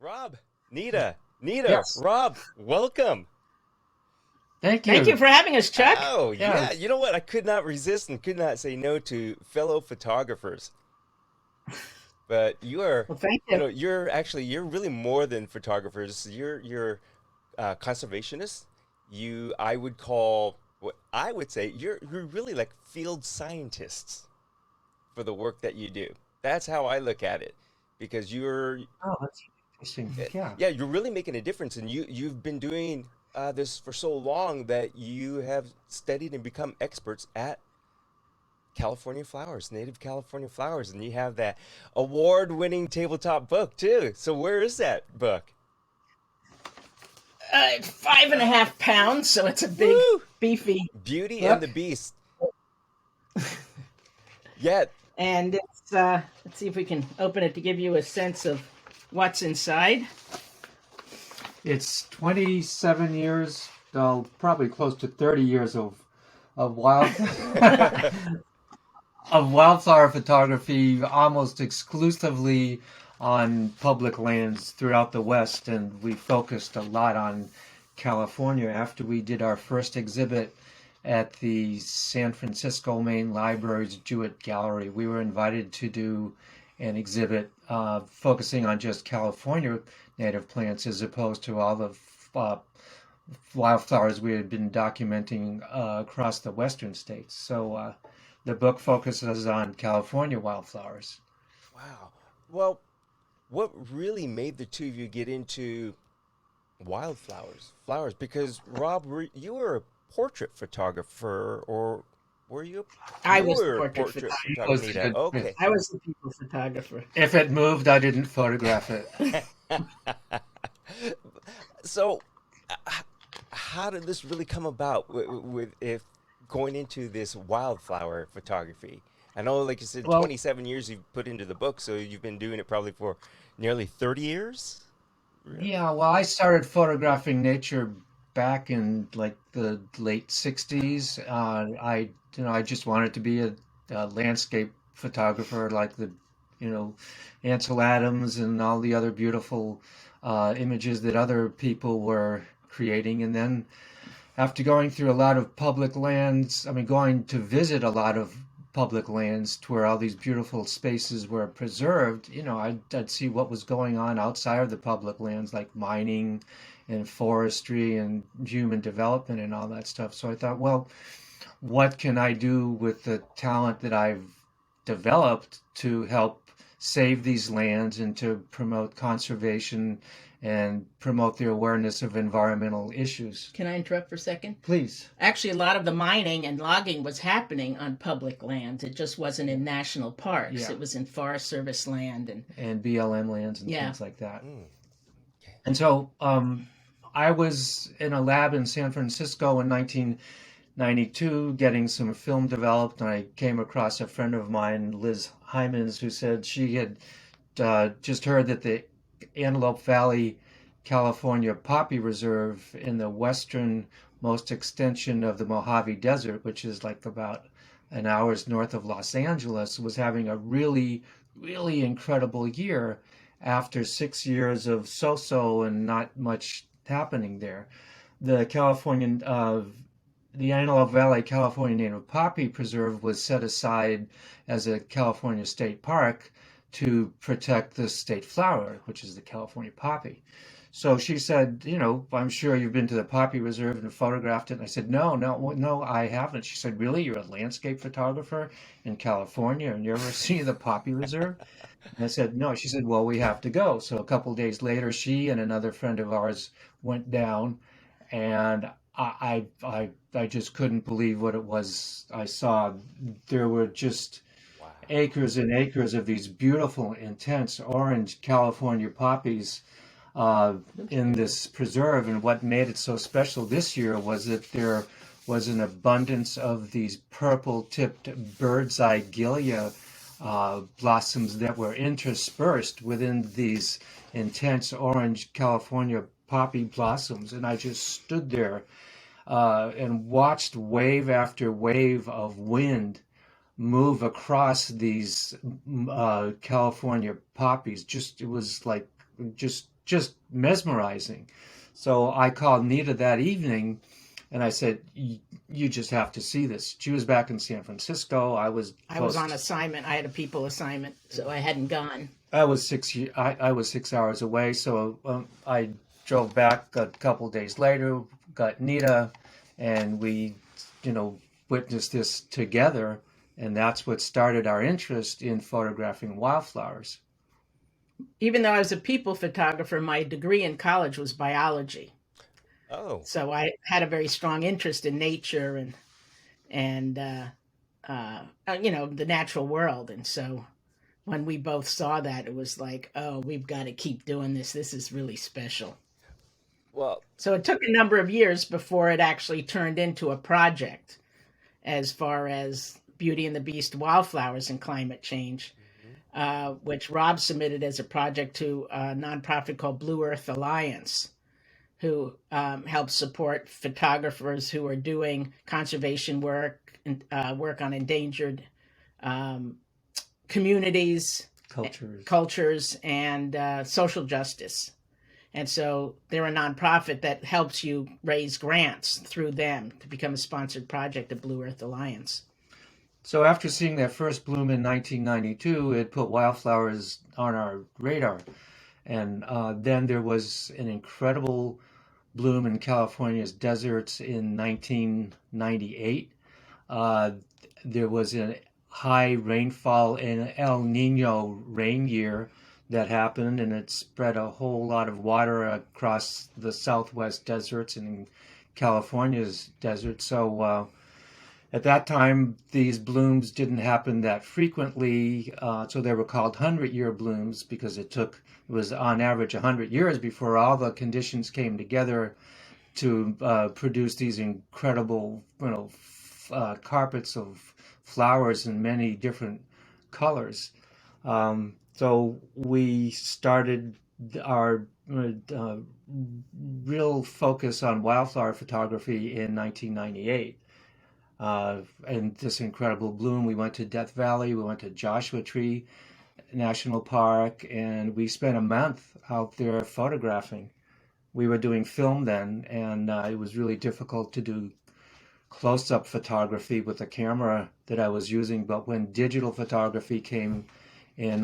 Rob, Nita, Yes. Rob, welcome. Thank Thank you you. for having us, Chuck. Oh, Yeah. yeah, you know what? I could not resist and could not say no to fellow photographers. But you are, Well, thank you. you're really more than photographers. You're conservationists. I would call what I would say you're really like field scientists for the work that you do. That's how I look at it, because Oh, that's interesting. Yeah. yeah, you're really making a difference, and you've been doing this for so long that you have studied and become experts at California flowers, native California flowers, and you have that award-winning tabletop book too. So where is that book? It's 5.5 pounds, so it's a big, Woo! beefy Beauty and book. the Beast. Yeah. And it's, let's see if we can open it to give you a sense of what's inside. It's 27 years, probably close to 30 years of wild of wildflower photography, almost exclusively on public lands throughout the West, and we focused a lot on California. After we did our first exhibit at the San Francisco Main Library's Jewett Gallery, we were invited to do an exhibit focusing on just California native plants as opposed to all the uh, wildflowers we had been documenting across the western states. So the book focuses on California wildflowers. Wow. Well, what really made the two of you get into wildflowers, flowers? Because Rob, you were a portrait photographer, or were you? I You was the were a portrait portrait photographer. photographer, Nita. Okay. I was the people photographer. If it moved, I didn't photograph it. So, how did this really come about with if going into this wildflower photography? I know, like you said, Well, 27 years you've put into the book, so you've been doing it probably for nearly 30 years? Really? yeah, well, I started photographing nature back in like the late 60s. I just wanted to be a landscape photographer like you know, Ansel Adams and all the other beautiful images that other people were creating. And then after going through a lot of public lands, I mean, going to visit a lot of public lands to where all these beautiful spaces were preserved, I'd see what was going on outside of the public lands, like mining and forestry and human development and all that stuff. So I thought, well, what can I do with the talent that I've developed to help save these lands and to promote conservation and promote the awareness of environmental issues? Can I interrupt for a second? Please. Actually, a lot of the mining and logging was happening on public lands. It just wasn't in national parks. Yeah. It was in Forest Service land, And BLM lands and yeah. things like that. Mm, okay. And so I was in a lab in San Francisco in 1992 getting some film developed, and I came across a friend of mine, Liz Hymans, who said she had just heard that the Antelope Valley, California Poppy Reserve in the westernmost extension of the Mojave Desert, which is like about an hour's north of Los Angeles, was having a really, really incredible year after 6 years of so-so and not much happening there. The the Antelope Valley California Native Poppy Preserve was set aside as a California state park to protect the state flower, which is the California poppy. So she said, I'm sure you've been to the Poppy Reserve and photographed it. And I said, no, I haven't. She said, really? You're a landscape photographer in California and you ever seen the Poppy Reserve? And I said, no. She said, well, we have to go. So a couple of days later, she and another friend of ours went down, and I just couldn't believe what it was I saw. There were just Wow. acres and acres of these beautiful, intense orange California poppies uh, in this preserve. And what made it so special this year was that there was an abundance of these purple-tipped bird's eye gilia blossoms that were interspersed within these intense orange California poppy blossoms. And I just stood there and watched wave after wave of wind move across these California poppies. Just it was like just mesmerizing. So I called Nita that evening and I said, you just have to see this. She was back in San Francisco. I was I was close. on assignment. I had a people assignment, so I hadn't gone. I was 6 hours away. So I drove back a couple days later, got Nita, and we, you know, witnessed this together. And that's what started our interest in photographing wildflowers. Even though I was a people photographer, my degree in college was biology. Oh, So I had a very strong interest in nature and the natural world. And so when we both saw that, it was like, oh, we've got to keep doing this. This is really special. well, So it took a number of years before it actually turned into a project as far as Beauty and the Beast, Wildflowers and Climate Change, mhm. which Rob submitted as a project to a nonprofit called Blue Earth Alliance, who helps support photographers who are doing conservation work, work on endangered um, communities, Cultures. cultures, and social justice. And so they're a nonprofit that helps you raise grants through them to become a sponsored project of Blue Earth Alliance. So after seeing that first bloom in 1992, it put wildflowers on our radar. And then there was an incredible bloom in California's deserts in 1998. Uh, there was a high rainfall in El Nino rain year that happened, and it spread a whole lot of water across the southwest deserts and California's desert. So at that time, these blooms didn't happen that frequently, so they were called 100-year blooms because it was on average 100 years before all the conditions came together to produce these incredible, carpets of flowers in many different colors. So we started our real focus on wildflower photography in 1998. And this incredible bloom, we went to Death Valley, we went to Joshua Tree National Park, and we spent a month out there photographing. We were doing film then, and it was really difficult to do close-up photography with the camera that I was using. But when digital photography came in,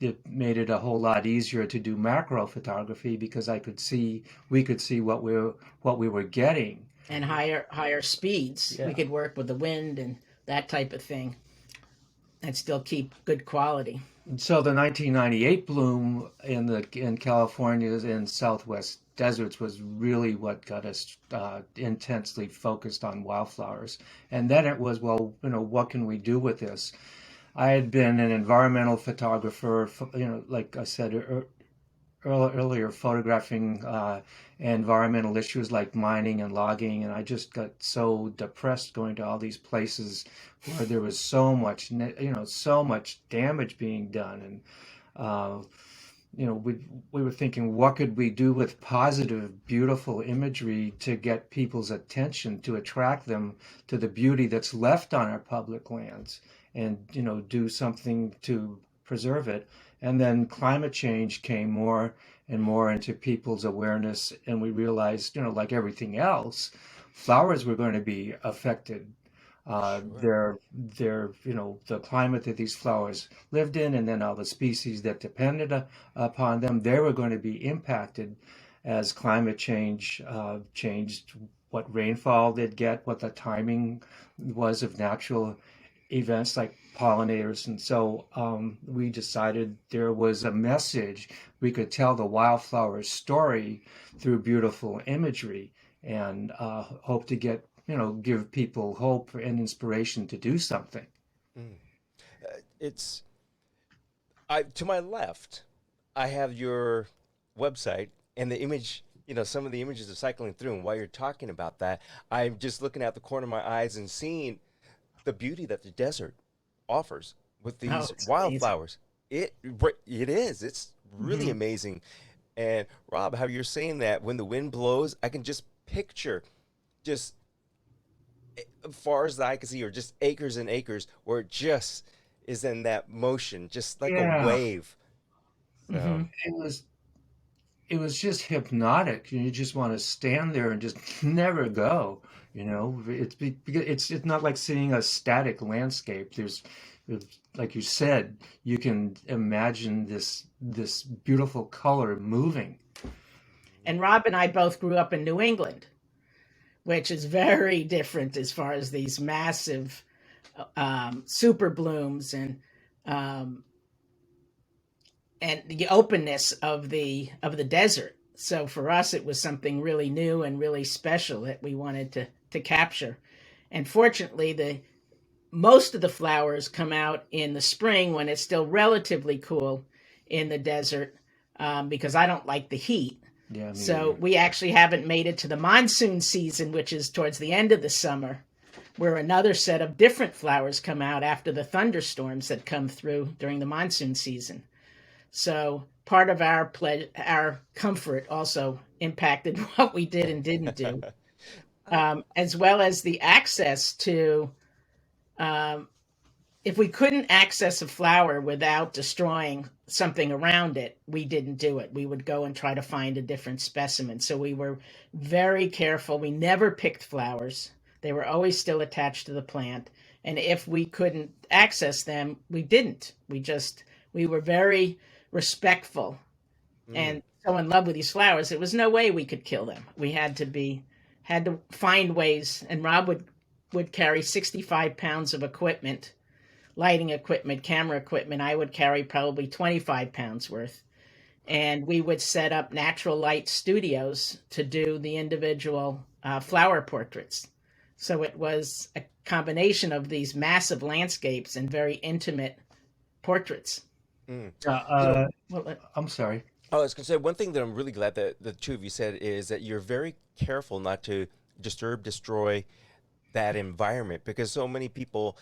it made it a whole lot easier to do macro photography because we could see what we were getting. And higher speeds. We Yeah. could work with the wind and that type of thing and still keep good quality. So the 1998 bloom in California's and Southwest deserts was really what got us intensely focused on wildflowers. And then it was, well, what can we do with this? I had been an environmental photographer, like I said earlier, photographing environmental issues like mining and logging, and I just got so depressed going to all these places where there was so much damage being done, and uh, we were thinking, what could we do with positive, beautiful imagery to get people's attention, to attract them to the beauty that's left on our public lands, and do something to preserve it. And then climate change came more and more into people's awareness, and we realized, like everything else, flowers were going to be affected. Sure. The climate that these flowers lived in, and then all the species that depended upon them, they were going to be impacted as climate change changed what rainfall they'd get, what the timing was of natural events like pollinators. And so we decided there was a message. We could tell the wildflower story through beautiful imagery and hope to give people hope and inspiration to do something. Mm. It's I to my left. I have your website and the image. Some of the images are cycling through, and while you're talking about that, I'm just looking out the corner of my eyes and seeing the beauty that the desert offers with Oh, these it's amazing. wildflowers. It is. It's really Hmm. amazing. And Rob, how you're saying that when the wind blows, I can just picture just far as the eye can see, or just acres and acres, where it just is in that motion, just like a Yeah, wave. So, Hmm. it was. it was just hypnotic. You just want to stand there and just never go. It's not like seeing a static landscape. Like you said, you can imagine this beautiful color moving. And Rob and I both grew up in New England, which is very different as far as these massive super blooms um, and the openness of the desert. So for us, it was something really new and really special that we wanted to capture. And fortunately, the most of the flowers come out in the spring when it's still relatively cool in the desert, because I don't like the heat. Yeah, me So either. we actually haven't made it to the monsoon season, which is towards the end of the summer, where another set of different flowers come out after the thunderstorms that come through during the monsoon season. So part of our comfort also impacted what we did and didn't do, as well as the access to. Um, if we couldn't access a flower without destroying something around it, we didn't do it. We would go and try to find a different specimen. So we were very careful. We never picked flowers. They were always still attached to the plant. And if we couldn't access them, we didn't. We were very respectful Mm. and so in love with these flowers. There was no way we could kill them. We had to find ways. And Rob would carry 65 pounds of equipment, lighting equipment, camera equipment. I would carry probably 25 pounds worth. And we would set up natural light studios to do the individual flower portraits. So it was a combination of these massive landscapes and very intimate portraits. Mm. Uh, You know, uh, Well, I'm sorry. I was going to say one thing that I'm really glad that the two of you said is that you're very careful not to disturb, destroy that environment, because so many people,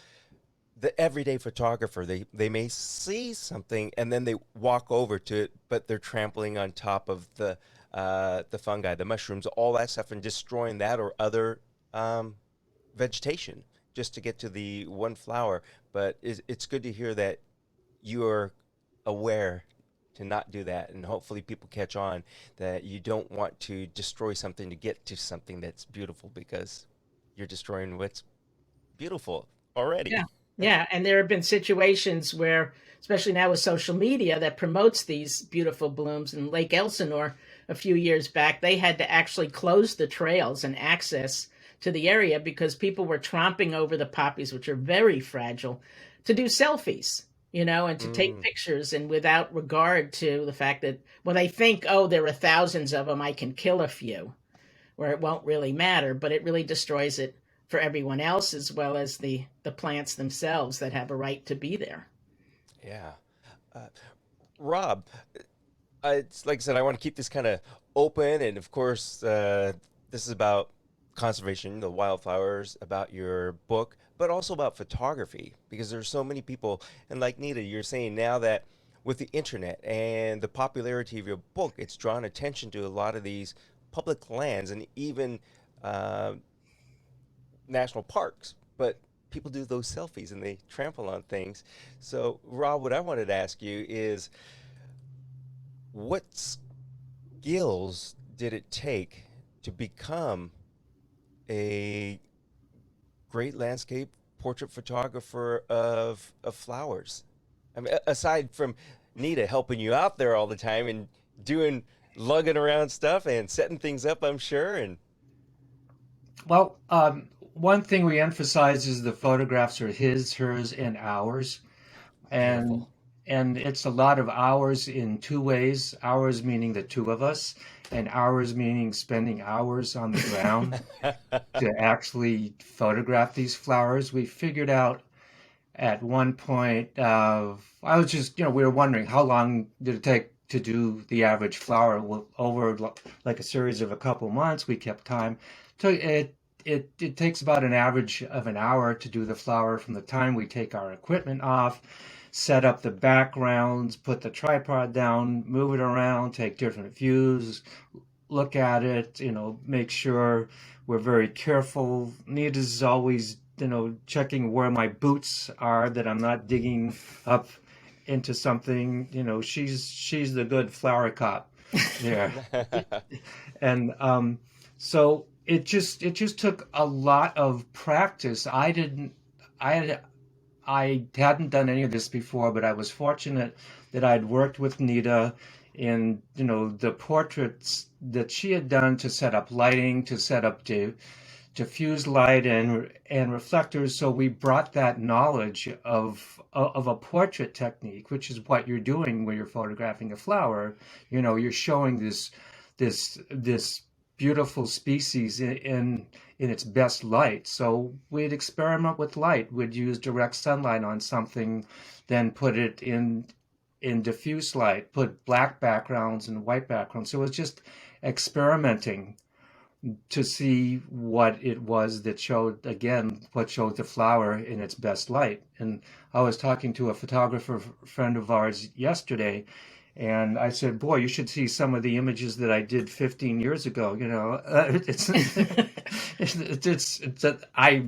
the everyday photographer, they may see something and then they walk over to it, but they're trampling on top of the fungi, the mushrooms, all that stuff, and destroying that or other vegetation just to get to the one flower. But it's good to hear that you are aware to not do that, and hopefully people catch on that you don't want to destroy something to get to something that's beautiful, because you're destroying what's beautiful already. yeah. Yeah. And there have been situations where, especially now with social media that promotes these beautiful blooms in Lake Elsinore a few years back, they had to actually close the trails and access to the area because people were tromping over the poppies, which are very fragile, to do selfies, and to take Mm, pictures, and without regard to the fact that, well, they think, oh, there are thousands of them, I can kill a few, where it won't really matter, but it really destroys it for everyone else as well as the plants themselves that have a right to be there. yeah. Uh, Rob, it's like I said, I want to keep this kind of open, and of course, this is about conservation, the wildflowers, about your book, but also about photography, because there's so many people, and like Nita, you're saying now that with the internet and the popularity of your book, it's drawn attention to a lot of these public lands and even uh, national parks. But people do those selfies and they trample on things. So, Rob, what I wanted to ask you is, what skills did it take to become a great landscape portrait photographer of flowers? I mean, aside from Nita helping you out there all the time and doing lugging around stuff and setting things up, I'm sure. And Well, one thing we emphasize is the photographs are his, hers, and ours, and beautiful. it's a lot of hours in two ways. Hours meaning the two of us, and hours meaning spending hours on the ground to actually photograph these flowers. We figured out at one point, I was just, we were wondering how long did it take to do the average flower. Well, over like a series of a couple months, we kept time. So it takes about an average of an hour to do the flower from the time we take our equipment off, set up the backgrounds, put the tripod down, move it around, take different views, look at it, make sure we're very careful. Nita's always, checking where my boots are, that I'm not digging up into something. She's the good flower cop. Yeah. And so it just took a lot of practice. I I hadn't done any of this before, but I was fortunate that I'd worked with Nita in, the portraits that she had done to set up lighting, to set up diffuse light and reflectors. So we brought that knowledge of a portrait technique, which is what you're doing when you're photographing a flower. You're showing this beautiful species in its best light. So we'd experiment with light. We'd use direct sunlight on something, then put it in diffuse light, put black backgrounds and white backgrounds. So it was just experimenting to see what it was that showed, again, what showed the flower in its best light. And I was talking to a photographer friend of ours yesterday, and I said, "Boy, you should see some of the images that I did 15 years ago."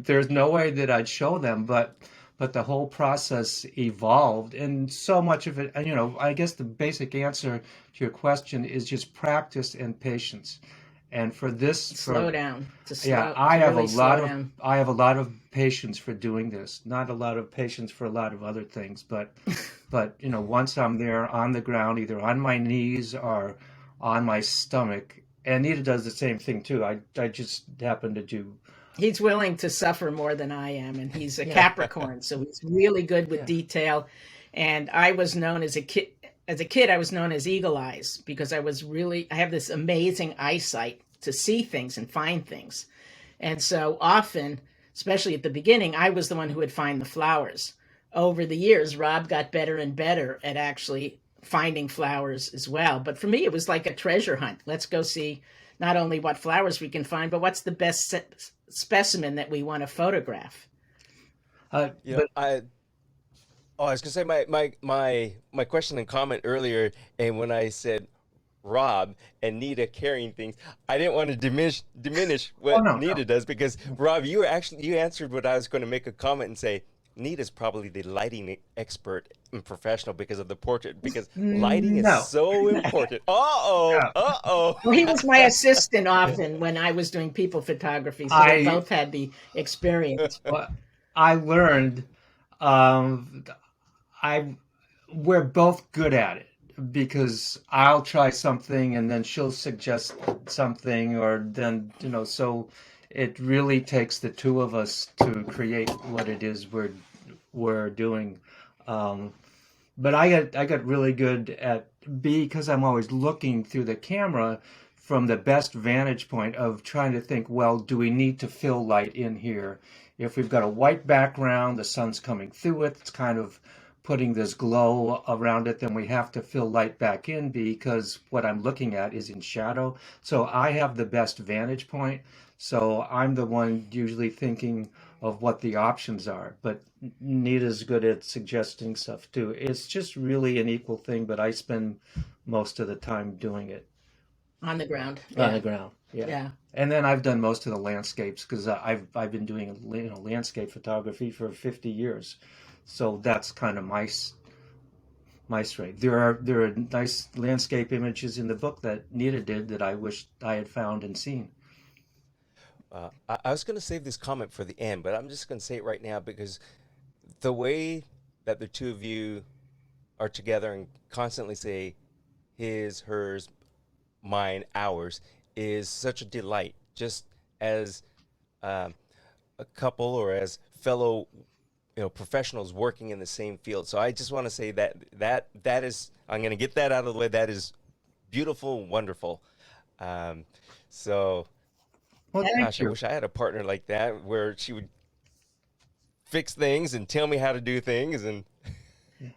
There's no way that I'd show them, but the whole process evolved, and so much of it. And I guess the basic answer to your question is just practice and patience. And for this, Slow down. yeah, To really slow down. I have a lot of patience for doing this. Not a lot of patience for a lot of other things, but once I'm there on the ground, either on my knees or on my stomach, and Nita does the same thing too. I just happen to do. He's willing to suffer more than I am, and he's a Yeah. Capricorn, so he's really good with Yeah. detail. And I was known as a kid. As a kid, I was known as Eagle Eyes because I have this amazing eyesight to see things and find things. And so often, especially at the beginning, I was the one who would find the flowers. Over the years, Rob got better and better at actually finding flowers as well. But for me, it was like a treasure hunt. Let's go see not only what flowers we can find, but what's the best specimen that we want to photograph. You know, But I was gonna say my question and comment earlier, and when I said Rob and Nita carrying things, I didn't want to diminish oh what no, no, Nita does, because Rob, you answered what I was going to make a comment and say. Nita's probably the lighting expert and professional because of the portrait, because lighting is no. so important. Uh-oh, Yeah. uh-oh. Well, he was my assistant often when I was doing people photography, so we I both had the experience. Well, I learned um, I we're both good at it because I'll try something and then she'll suggest something, or then so it really takes the two of us to create what it is we're doing. Um, but I got really good at because I'm always looking through the camera from the best vantage point of trying to think, well, do we need to fill light in here? If we've got a white background, the sun's coming through it, it's kind of putting this glow around it, then we have to fill light back in because what I'm looking at is in shadow. So I have the best vantage point. So I'm the one usually thinking of what the options are. But Nita's good at suggesting stuff too. It's just really an equal thing, but I spend most of the time doing it On the ground. on the Yeah. ground. Yeah. Yeah. And then I've done most of the landscapes because I've been doing landscape photography for 50 years. So that's kind of my strength. There are nice landscape images in the book that Nita did that I wish I had found and seen. I was going to save this comment for the end, but I'm just going to say it right now because the way that the two of you are together and constantly say his, hers, mine, ours is such a delight, just as um, a couple or as fellow professionals working in the same field. So I just want to say that is, I'm going to get that out of the way. That is beautiful and wonderful. Um, so Well, thank gosh, I you. wish I had a partner like that where she would fix things and tell me how to do things. And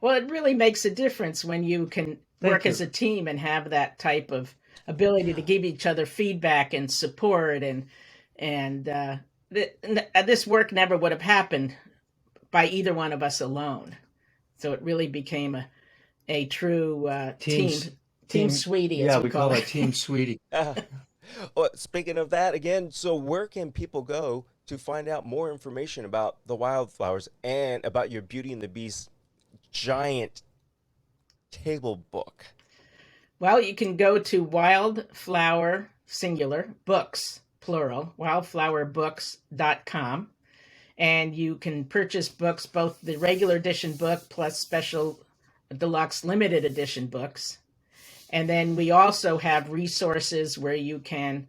Well, it really makes a difference when you can Thank work as you. a team and have that type of ability to yeah, give each other feedback and support, and this work never would have happened by either one of us alone. So it really became a true team Teams, team team, sweetie, as yeah, we we call call it. it Team Sweetie. Uh, well, speaking of that, again, so where can people go to find out more information about the wildflowers and about your Beauty and the Beast giant table book? Well, you can go to Wildflower, singular, books, plural, wildflowerbooks.com, and you can purchase books, both the regular edition book plus special deluxe limited edition books. And then we also have resources where you can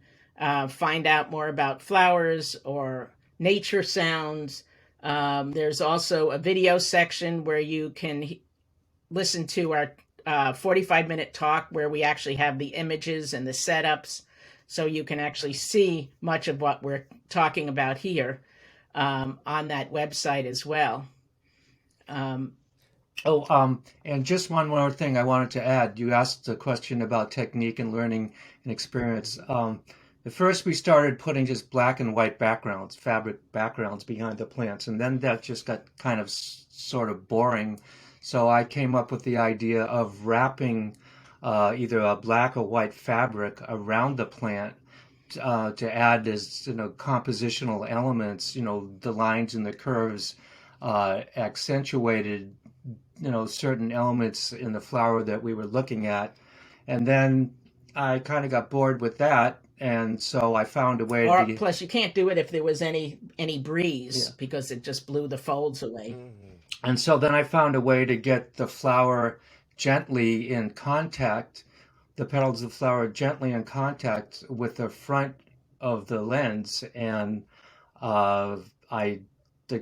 find out more about flowers or nature sounds. There's also a video section where you can listen to our 45-minute talk where we actually have the images and the setups, so you can actually see much of what we're talking about here on that website as well. And just one more thing I wanted to add. You asked a question about technique and learning and experience. At first, we started putting just black and white backgrounds, fabric backgrounds behind the plants, and then that just got kind of sort of boring. So I came up with the idea of wrapping either a black or white fabric around the plant to add as compositional elements. The lines and the curves accentuated certain elements in the flower that we were looking at, and then I kind of got bored with that, and so I found a way to. Plus, you can't do it if there was any breeze, because it just blew the folds away. And so then I found a way to get the flower gently in contact, the petals of the flower gently in contact with the front of the lens, and I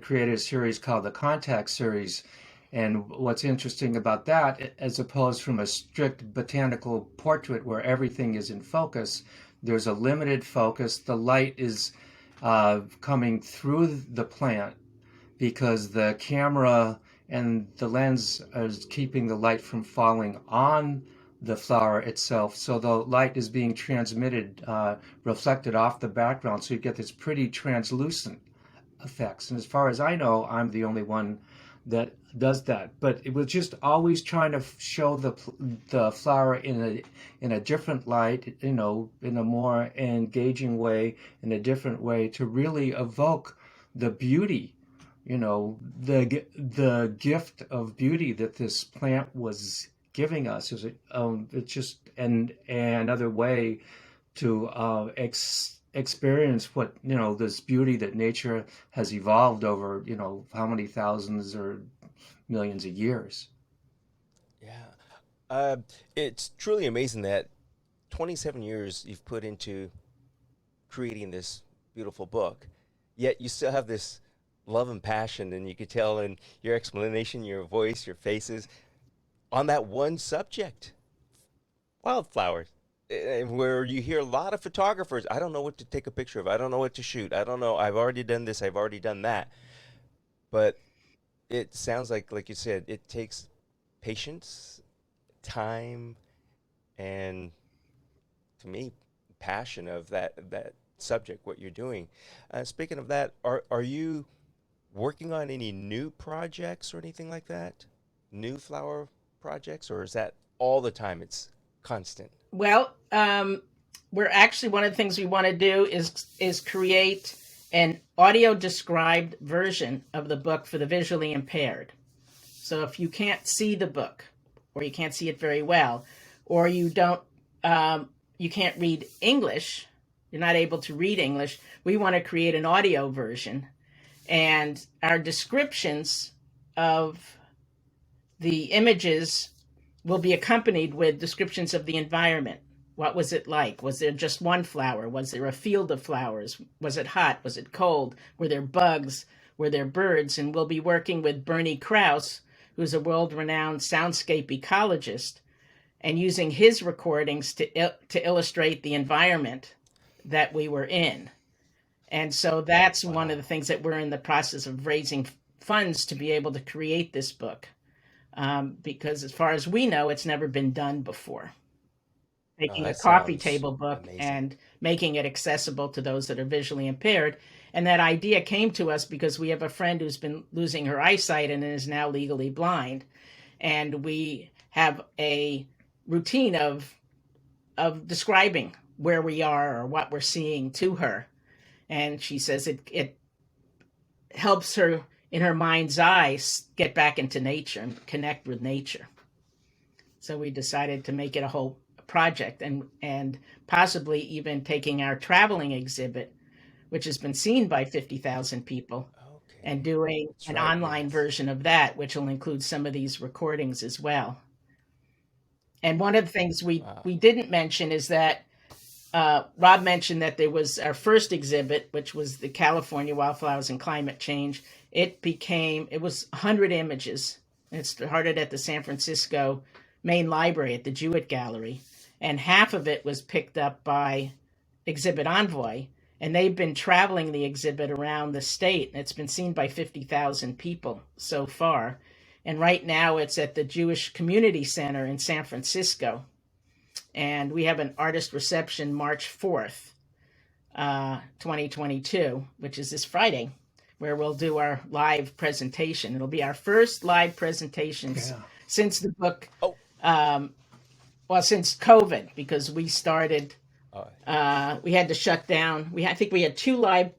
created a series called the Contact Series. And what's interesting about that, as opposed from a strict botanical portrait where everything is in focus, there's a limited focus. The light is coming through the plant because the camera and the lens is keeping the light from falling on the flower itself. So the light is being transmitted, reflected off the background. So you get this pretty translucent effects. And as far as I know, I'm the only one that does that. But it was just always trying to show the flower in a different light, in a more engaging way, in a different way, to really evoke the beauty, the gift of beauty that this plant was giving us. It's just another way to experience what this beauty that nature has evolved over how many thousands or millions of years. Yeah, it's truly amazing that 27 years you've put into creating this beautiful book, yet you still have this love and passion, and you could tell in your explanation, your voice, your faces, on that one subject, wildflowers. And where you hear a lot of photographers, I don't know what to take a picture of, I don't know what to shoot, I don't know, I've already done this, I've already done that. But it sounds like you said, it takes patience, time, and, to me, passion of that subject, what you're doing. Speaking of that, are you working on any new projects or anything like that? New flower projects, or is that all the time? It's constant. Well, we're actually, one of the things we want to do is create an audio described version of the book for the visually impaired. So if you can't see the book, or you can't see it very well, or you can't read English, you're not able to read English, we want to create an audio version. And our descriptions of the images will be accompanied with descriptions of the environment. What was it like? Was there just one flower? Was there a field of flowers? Was it hot? Was it cold? Were there bugs? Were there birds? And we'll be working with Bernie Krause, who's a world-renowned soundscape ecologist, and using his recordings to illustrate the environment that we were in. And so that's one of the things that we're in the process of raising funds to be able to create this book. Because as far as we know, it's never been done before. Making a coffee table book amazing. And making it accessible to those that are visually impaired. And that idea came to us because we have a friend who's been losing her eyesight and is now legally blind. And we have a routine of describing where we are or what we're seeing to her. And she says it helps her in her mind's eye get back into nature and connect with nature. So we decided to make it a whole project, and possibly even taking our traveling exhibit, which has been seen by 50,000 people, and Okay. doing That's an right. online Yes. version of that, which will include some of these recordings as well. And one of the things Wow. we didn't mention is that Rob mentioned that there was our first exhibit, which was the California Wildflowers and Climate Change. It was 100 images. It started at the San Francisco Main Library at the Jewett Gallery, and half of it was picked up by Exhibit Envoy, and they've been traveling the exhibit around the state, and it's been seen by 50,000 people so far. And right now it's at the Jewish Community Center in San Francisco, and we have an artist reception March 4th, 2022, which is this Friday, where we'll do our live presentation. It'll be our first live presentations Yeah. since the book, Oh. um, well, since COVID, because we started, Oh. we had to shut down. I think we had 2 live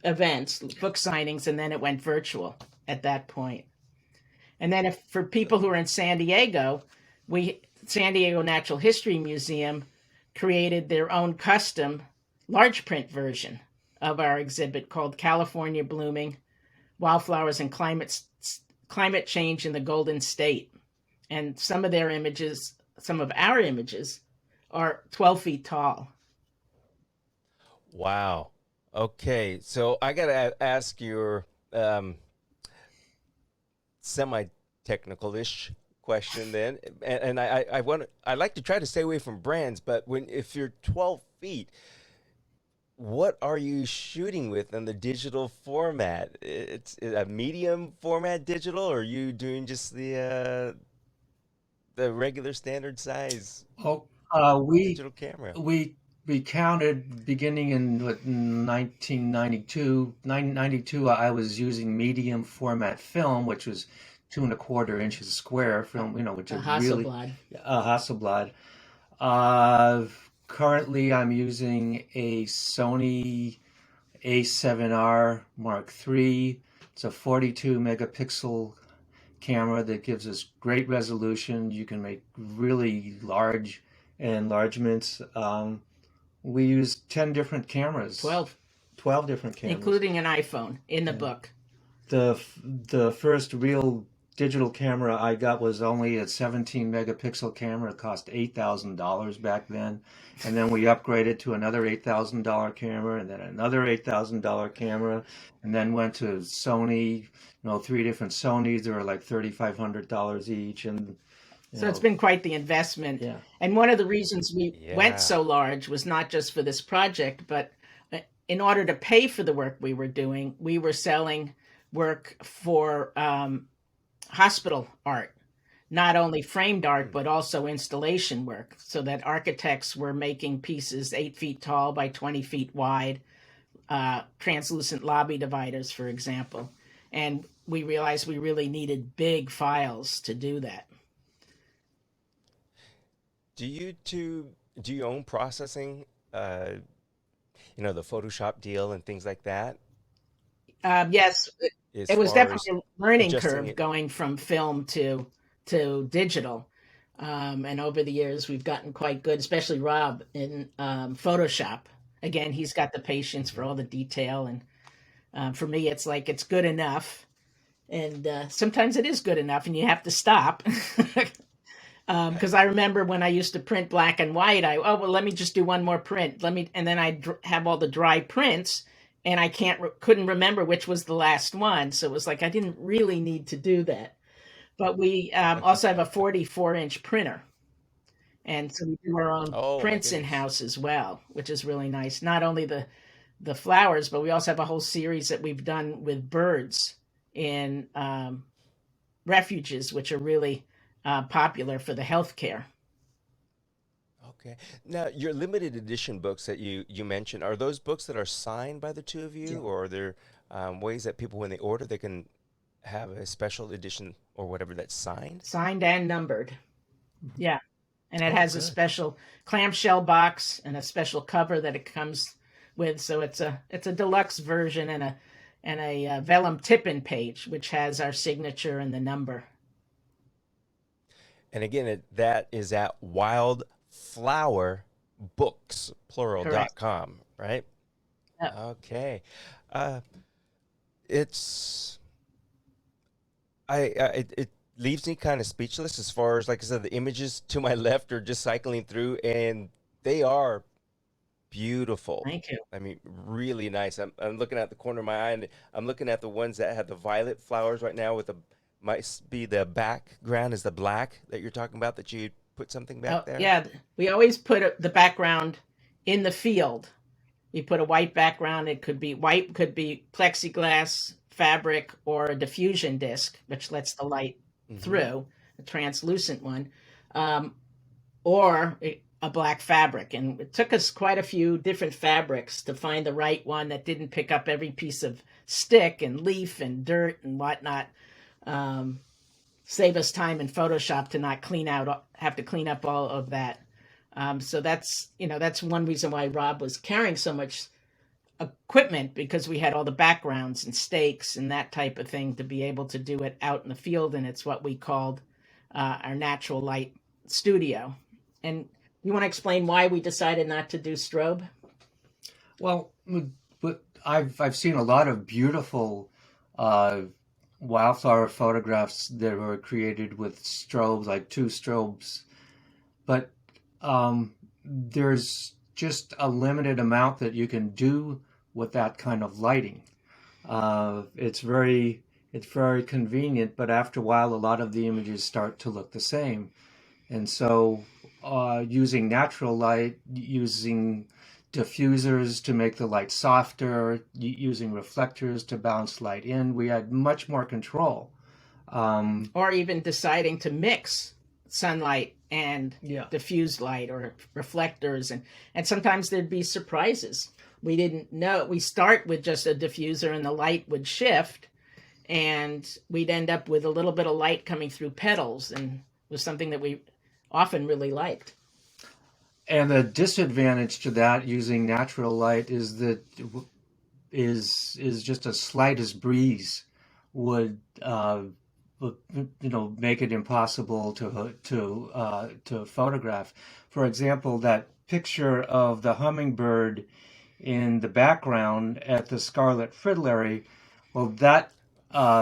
events, book signings, and then it went virtual at that point. And then if for people who are in San Diego, San Diego Natural History Museum created their own custom large print version of our exhibit called California Blooming: Wildflowers and Climate Change in the Golden State. And some of our images are 12 feet tall. Wow. Okay. So I gotta ask your semi-technical-ish question then, and I like to try to stay away from brands, but if you're 12 feet, what are you shooting with in the digital format? It's a medium format digital, or are you doing just the regular standard size Oh, we digital camera? we we counted beginning in what, 1992. 1992, I was using medium format film, which was 2.25 inches square film, which A is really Hasselblad. a Hasselblad. Uh, Currently, I'm using a Sony A7R Mark III. It's a 42 megapixel camera that gives us great resolution. You can make really large enlargements. We use 10 different cameras, 12, 12 different cameras. including an iPhone in the Yeah. book. The first real digital camera I got was only a 17 megapixel camera. It cost $8,000 back then. And then we upgraded to another $8,000 camera, and then another $8,000 camera, and then went to Sony, 3 different Sonys. They were like $3,500 each. And, you So it's know, been quite the investment. yeah. And one of the reasons we went Yeah. so large was not just for this project, but in order to pay for the work we were doing, we were selling work for hospital art, not only framed art, but also installation work, so that architects were making pieces 8 feet tall by 20 feet wide, translucent lobby dividers, for example. And we realized we really needed big files to do that. Do you own processing? Uh, the Photoshop deal and things like that, Yes, as it was far as definitely a learning adjusting curve it. going from film to digital. And over the years, we've gotten quite good, especially Rob in Photoshop. Again, he's got the patience for Mhm. all the detail, and for me, it's like it's good enough, and sometimes it is good enough, and you have to stop. Because I remember when I used to print black and white, let me just do one more print. And then I have all the dry prints, and I couldn't remember which was the last one. So it was like I didn't really need to do that. But we also have a 44-inch printer, and so we do our own Oh my prints in goodness. house as well, which is really nice. Not only the flowers, but we also have a whole series that we've done with birds in refuges, which are really popular for the healthcare. Okay. Now, your limited edition books that you mentioned, are those books that are signed by the two of Yeah. you, or are there ways that people, when they order, they can have a special edition or whatever that's signed? Signed and numbered. Yeah. And it Oh, has a good. special clamshell box and a special cover that it comes with. So it's a deluxe version, and a vellum tip-in page, which has our signature and the number. And again, that is at wildflowerbooks, Correct. plural.com, right? Yep. Okay. Uh, it's it leaves me kind of speechless as far as, like I said, the images to my left are just cycling through, and they are beautiful. Thank you. I mean, really nice. I'm looking at the corner of my eye, and I'm looking at the ones that have the violet flowers right now with the might be the background is the black that you're talking about, that you put something back Oh, there. yeah. We always put the background in the field. We put a white background. It could be white, could be plexiglass, fabric, or a diffusion disc, which lets the light Hmm. through, a translucent one, um, or a black fabric. And it took us quite a few different fabrics to find the right one that didn't pick up every piece of stick and leaf and dirt and whatnot. Um, Save us time in Photoshop to not have to clean up all of that. So that's one reason why Rob was carrying so much equipment, because we had all the backgrounds and stakes and that type of thing to be able to do it out in the field. And it's what we called our natural light studio. And you want to explain why we decided not to do strobe? Well, but I've seen a lot of beautiful uh, wildflower photographs that were created with strobes, like two strobes, but there's just a limited amount that you can do with that kind of lighting. It's very convenient, but after a while, a lot of the images start to look the same. And so, using natural light, using diffusers to make the light softer, using reflectors to bounce light in, we had much more control. Um, Or even deciding to mix sunlight and yeah, diffused light or reflectors, and sometimes there'd be surprises. We didn't know. We start with just a diffuser and the light would shift, and we'd end up with a little bit of light coming through petals, and it was something that we often really liked. and the disadvantage to that using natural light is that is just a slightest breeze would make it impossible to photograph. For example, that picture of the hummingbird in the background at the scarlet fritillary, well, that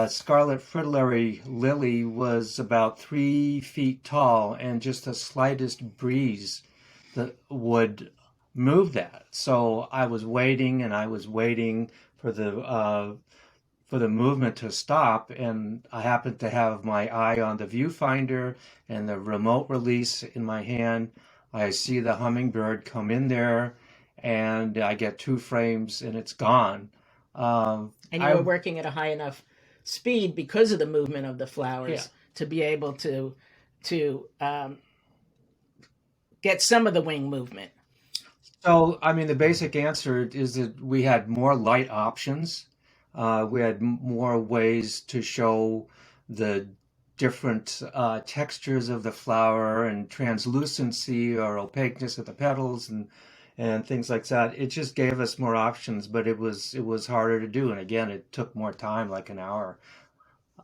scarlet fritillary lily was about 3 feet tall, and just the slightest breeze that would move that. So I was waiting and I was waiting for the movement to stop, and I happened to have my eye on the viewfinder and the remote release in my hand. I see the hummingbird come in there, and I get 2 frames, and it's gone. And you were I working at a high enough speed because of the movement of the Yeah. flowers to be able to get some of the wing movement. So, I mean, the basic answer is that we had more light options. We had more ways to show the different textures of the flower and translucency or opaqueness of the petals and things like that. It just gave us more options, but it was harder to do. And again, it took more time, like an hour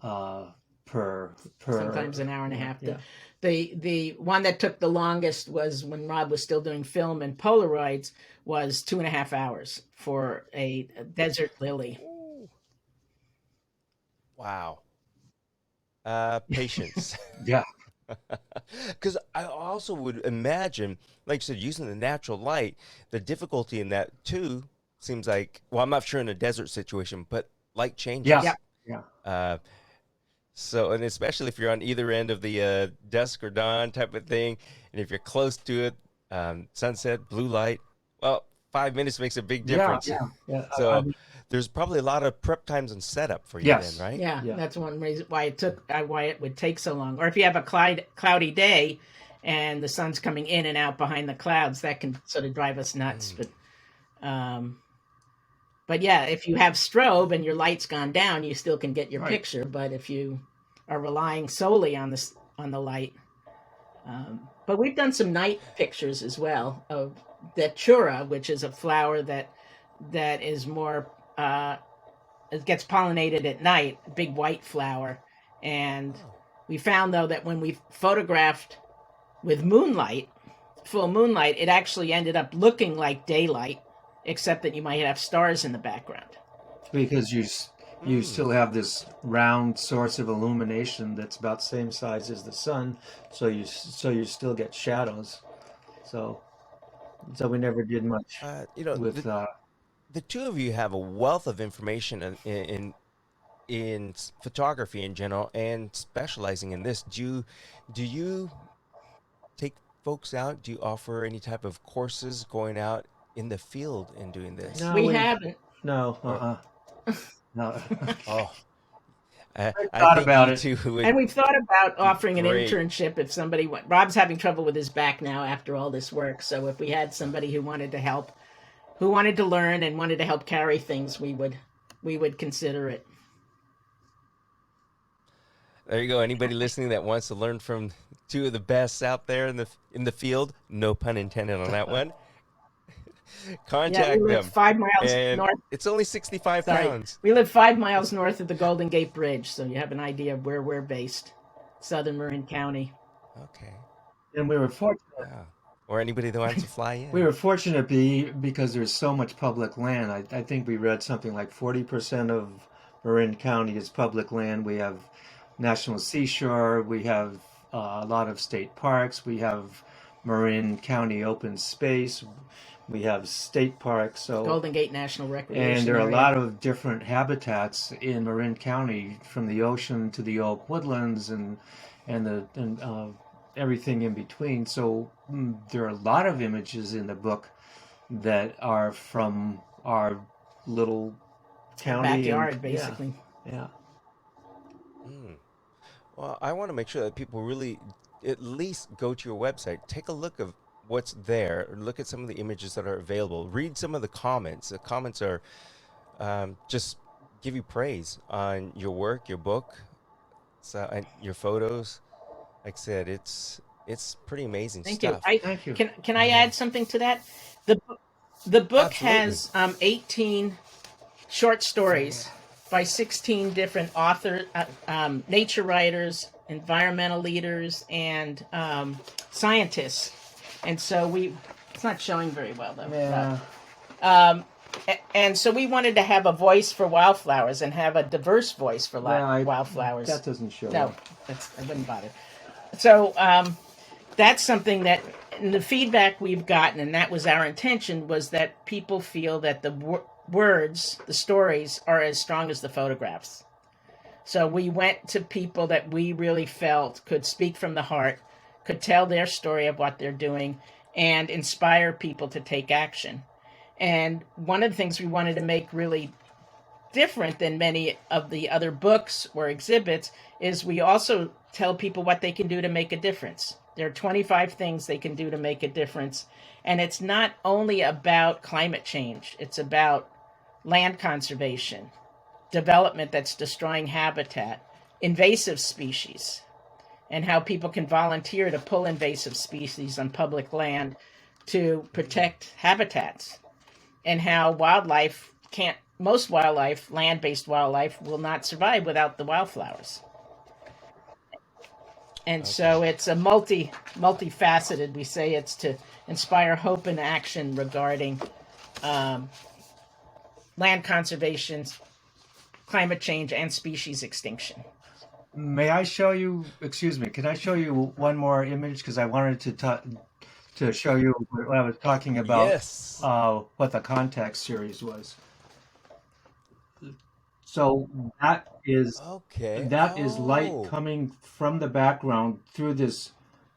uh, Sometimes per an hour and a yeah, half. yeah. The one that took the longest was when Rob was still doing film and Polaroids, was 2.5 hours for a desert lily. Ooh, wow. Patience. Yeah. Because I also would imagine, like you said, using the natural light, the difficulty in that too seems like, well, I'm not sure in a desert situation, but light Yeah. Yeah. changes. Yeah. Uh, so, and especially if you're on either end of the dusk or dawn type of thing, and if you're close to it, sunset, blue light, well, 5 minutes makes a big Yeah. difference. Yeah. Yeah. I So mean, there's probably a lot of prep times and setup for you then, yes. right? Yeah, Yeah. that's one reason why it would take so long. Or if you have a cloudy day and the sun's coming in and out behind the clouds, that can sort of drive us nuts. Mm. Um, but yeah, if you have strobe and your light's gone down, you still can get your Right. picture. But if you are relying solely on the light, but we've done some night pictures as well of datura, which is a flower that is more. It gets pollinated at night, big white flower. And Oh. we found though that when we photographed with moonlight, full moonlight, it actually ended up looking like daylight, except that you might have stars in the background. Because you still have this round source of illumination that's about the same size as the sun, so you still get shadows. So we never did much with the two of you have a wealth of information in photography in general and specializing in this. Do you take folks out? Do you offer any type of courses going out in the field and doing this? No, We haven't. No, Or- no. Oh, I thought think about you it. two would And we've thought about offering an great. internship if somebody went. Rob's having trouble with his back now after all this work. So if we had somebody who wanted to help, who wanted to learn and wanted to help carry things, we would consider it. There you go. Anybody listening that wants to learn from two of the best out there in the field, no pun intended on that one, Yeah, contact we live them. 5 miles And north. it's only 65 Sorry, pounds. we live 5 miles north of the Golden Gate Bridge, so you have an idea of where we're based, Southern Marin County. Okay. And we were fortunate. Wow. Or anybody that wants to fly in. We were fortunate because there's so much public land. I think we read something like 40% of Marin County is public land. We have National Seashore. We have a lot of state parks. We have Marin County open space. We have state parks. So Golden Gate National Recreation and there are a Area. lot of different habitats in Marin County, from the ocean to the oak woodlands and everything in between. So there are a lot of images in the book that are from our little county backyard, and, basically. Yeah. Hmm. Well, I want to make sure that people really at least go to your website, take a look of what's there, look at some of the images that are available, read some of the comments. The comments are just give you praise on your work, your book, and your photos. Like I said, it's pretty amazing Thank you. stuff. Thank you. Can I add something to that? The book Absolutely. has 18 short stories by 16 different authors, nature writers, environmental leaders, and scientists. And so it's not showing very well though. Yeah. And so we wanted to have a voice for wildflowers and have a diverse voice for wildflowers. That doesn't show. No, I wouldn't bother. So that's something that in the feedback we've gotten, and that was our intention, was that people feel that the words, the stories, are as strong as the photographs. So we went to people that we really felt could speak from the heart, could tell their story of what they're doing, and inspire people to take action. And one of the things we wanted to make really different than many of the other books or exhibits is we also tell people what they can do to make a difference. There are 25 things they can do to make a difference. And it's not only about climate change, it's about land conservation, development that's destroying habitat, invasive species, and how people can volunteer to pull invasive species on public land to protect habitats, and how most wildlife, land-based wildlife, will not survive without the wildflowers. And so it's a multifaceted. We say it's to inspire hope and action regarding land conservation, climate change, and species extinction. May I show you? Excuse me. Can I show you one more image? Because I wanted to show you what I was talking about. Yes. What the context series was. So that is Okay. light Oh. coming from the background through this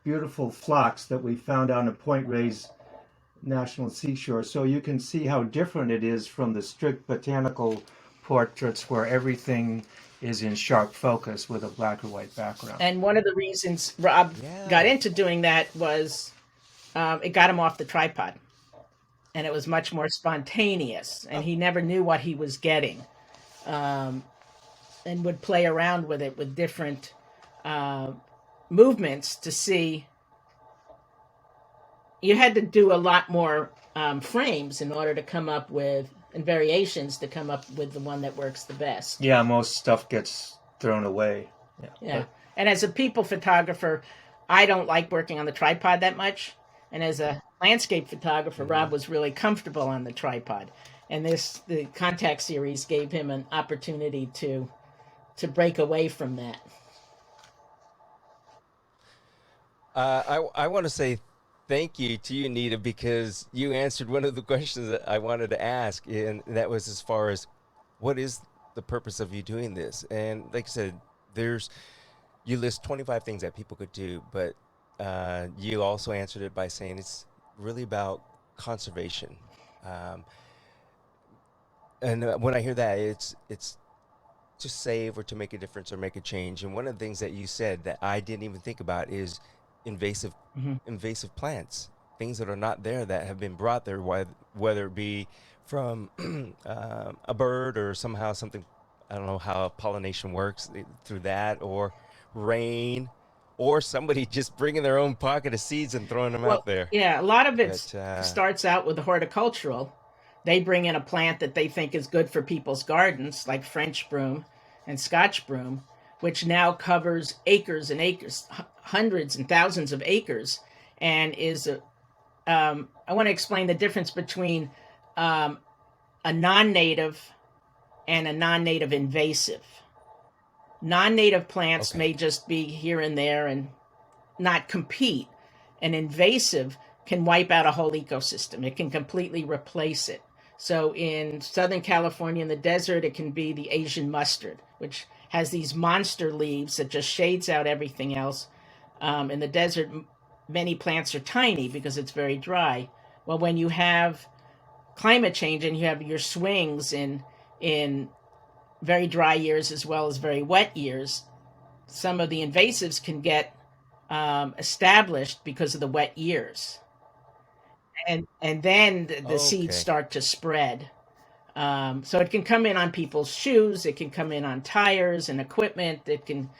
beautiful phlox that we found on a Point Reyes National Seashore. So you can see how different it is from the strict botanical portraits where everything is in sharp focus with a black or white background. And one of the reasons Rob Yeah. got into doing that was it got him off the tripod. And it was much more spontaneous. And he never knew what he was getting. And would play around with it with different movements to see. You had to do a lot more frames in order to come up with, and variations to come up with the one that works the best. Yeah, most stuff gets thrown away. Yeah. And as a people photographer, I don't like working on the tripod that much. And as a landscape photographer, Hmm. Rob was really comfortable on the tripod. And the contact series gave him an opportunity to break away from that. I want to say thank you to you, Nita, because you answered one of the questions that I wanted to ask, and that was as far as what is the purpose of you doing this? And like I said, there's you list 25 things that people could do, but you also answered it by saying it's really about conservation. Um, and when I hear that, it's to save or to make a difference or make a change. And one of the things that you said that I didn't even think about is invasive Mm-hmm. invasive plants, things that are not there that have been brought there, whether it be from a bird or somehow something. I don't know how pollination works through that, or rain, or somebody just bringing their own pocket of seeds and throwing them Well, out there. yeah, a lot of it But starts out with the horticultural. They bring in a plant that they think is good for people's gardens, like French broom and Scotch broom, which now covers acres and acres, hundreds and thousands of acres, and is a, I want to explain the difference between um, a non-native and a non-native invasive. Non-native plants okay, may just be here and there and not compete. An invasive can wipe out a whole ecosystem. It can completely replace it. So in Southern California in the desert, it can be the Asian mustard, which has these monster leaves that just shades out everything else. In the desert, many plants are tiny because it's very dry. Well, when you have climate change and you have your swings in very dry years as well as very wet years, some of the invasives can get established because of the wet years, and then the seeds okay. start to spread. So it can come in on people's shoes, it can come in on tires and equipment, it can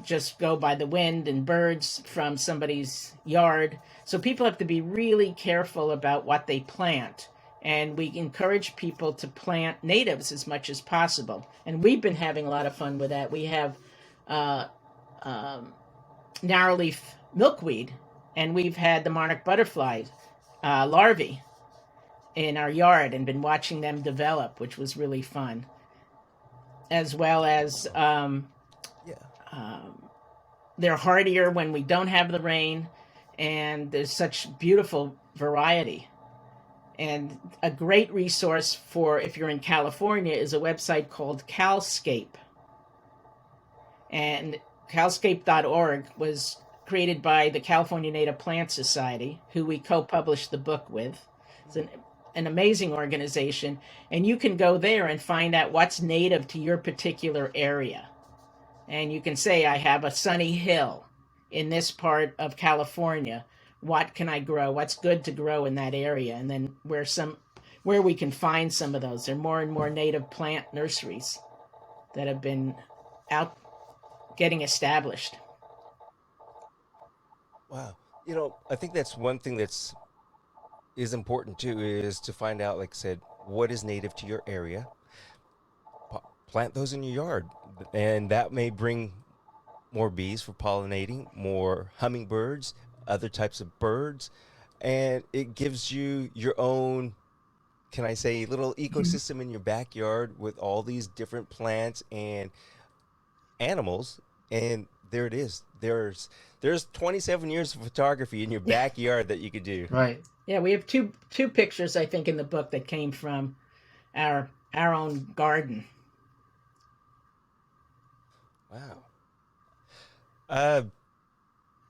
just go by the wind and birds from somebody's yard. So people have to be really careful about what they plant. And we encourage people to plant natives as much as possible. And we've been having a lot of fun with that. We have uh, um, narrowleaf milkweed, and we've had the monarch butterfly larvae in our yard and been watching them develop, which was really fun. As well as Yeah. um, they're hardier when we don't have the rain, and there's such beautiful variety. And a great resource for if you're in California is a website called Calscape. And calscape.org was created by the California Native Plant Society, who we co-published the book with. It's an amazing organization, and you can go there and find out what's native to your particular area. And you can say, I have a sunny hill in this part of California. What can I grow? What's good to grow in that area? And then where we can find some of those. There are more and more native plant nurseries that have been out getting established. Wow. I think that's one thing that's is important too is to find out, like I said, what is native to your area. Plant those in your yard, and that may bring more bees for pollinating, more hummingbirds, other types of birds, and it gives you your own, can I say, little ecosystem in your backyard with all these different plants and animals. And there it is. There's 27 years of photography in your backyard that you could do. Right. Yeah, we have two pictures I think in the book that came from our own garden. Wow. Uh,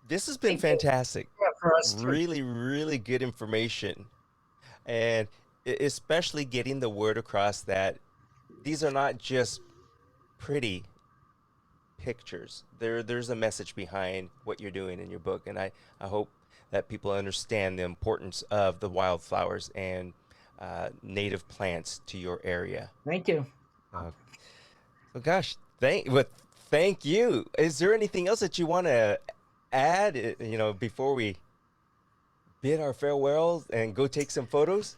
this has been Thank you. fantastic. Yeah, for us too. Really, really good information. And especially getting the word across that these are not just pretty pictures. There's a message behind what you're doing in your book, and I hope that people understand the importance of the wildflowers and native plants to your area. Thank you. Uh, so, gosh, thank you. Is there anything else that you want to add? Before we bid our farewells and go take some photos.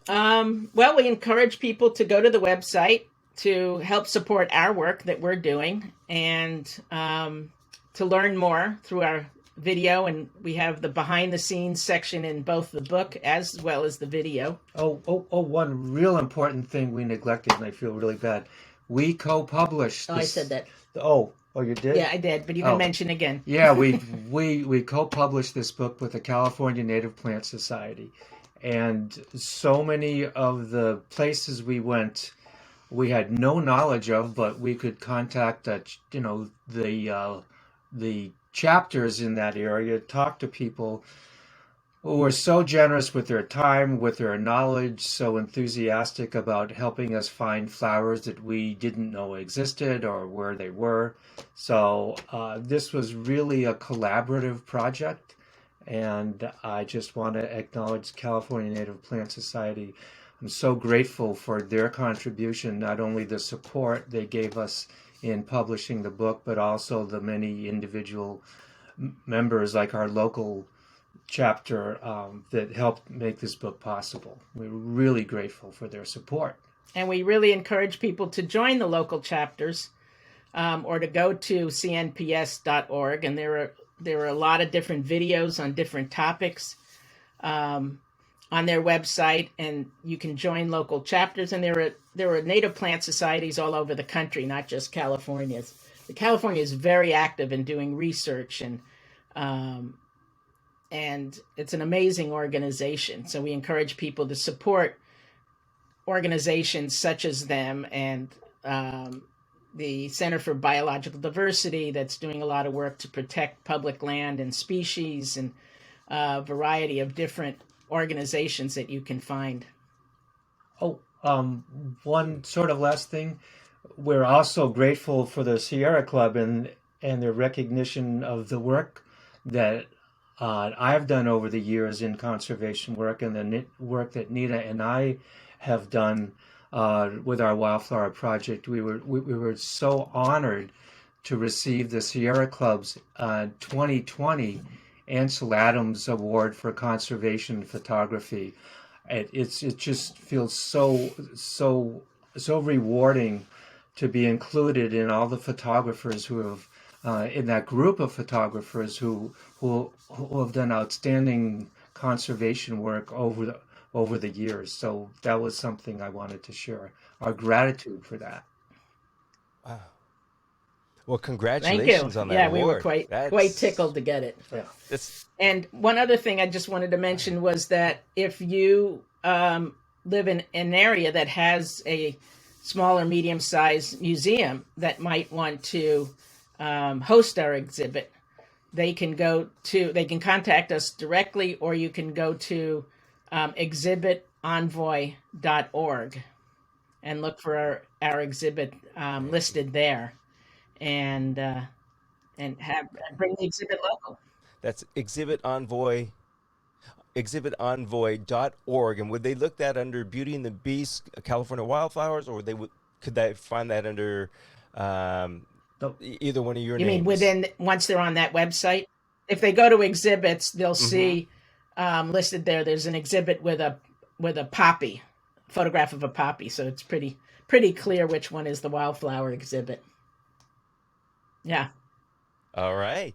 Well, we encourage people to go to the website to help support our work that we're doing, and to learn more through our video, and we have the behind the scenes section in both the book as well as the video. One real important thing we neglected, and I feel really bad. We co-published I said that. You did? Yeah, I did, but you can mention again. Yeah, we co-published this book with the California Native Plant Society, and so many of the places we went, we had no knowledge of, but we could contact the chapters in that area, talk to people who were so generous with their time, with their knowledge, so enthusiastic about helping us find flowers that we didn't know existed or where they were. So this was really a collaborative project, and I just want to acknowledge California Native Plant Society. I'm so grateful for their contribution, not only the support they gave us in publishing the book, but also the many individual members like our local chapter that helped make this book possible. We're really grateful for their support. And we really encourage people to join the local chapters or to go to cnps.org. And there are a lot of different videos on different topics on their website, and you can join local chapters. And there are native plant societies all over the country, not just California's. California is very active in doing research, and it's an amazing organization. So we encourage people to support organizations such as them, and the Center for Biological Diversity that's doing a lot of work to protect public land and species, and a variety of different organizations that you can find. One sort of last thing. We're also grateful for the Sierra Club and their recognition of the work that I've done over the years in conservation work, and the work that Nita and I have done with our Wildflower project. We were so honored to receive the Sierra Club's 2020 Ansel Adams Award for Conservation Photography. It just feels so rewarding to be included in all the photographers who have in that group of photographers who have done outstanding conservation work over the years. So that was something I wanted to share. Our gratitude for that. Wow. Well, Thank congratulations you. on that Yeah, we were award. quite tickled to get it. Yeah. And one other thing I just wanted to mention was that if you live in an area that has a small or medium-sized museum that might want to host our exhibit, they can contact us directly, or you can go to exhibitonvoy.org and look for our exhibit listed there, and bring the exhibit local. That's exhibitonvoy.org. And would they look that under Beauty and the Beast, California Wildflowers, or could they find that under either one of your You names? mean once they're on that website? If they go to exhibits, they'll see listed there. There's an exhibit with a poppy, photograph of a poppy. So it's pretty clear which one is the Wildflower exhibit. Yeah. All right.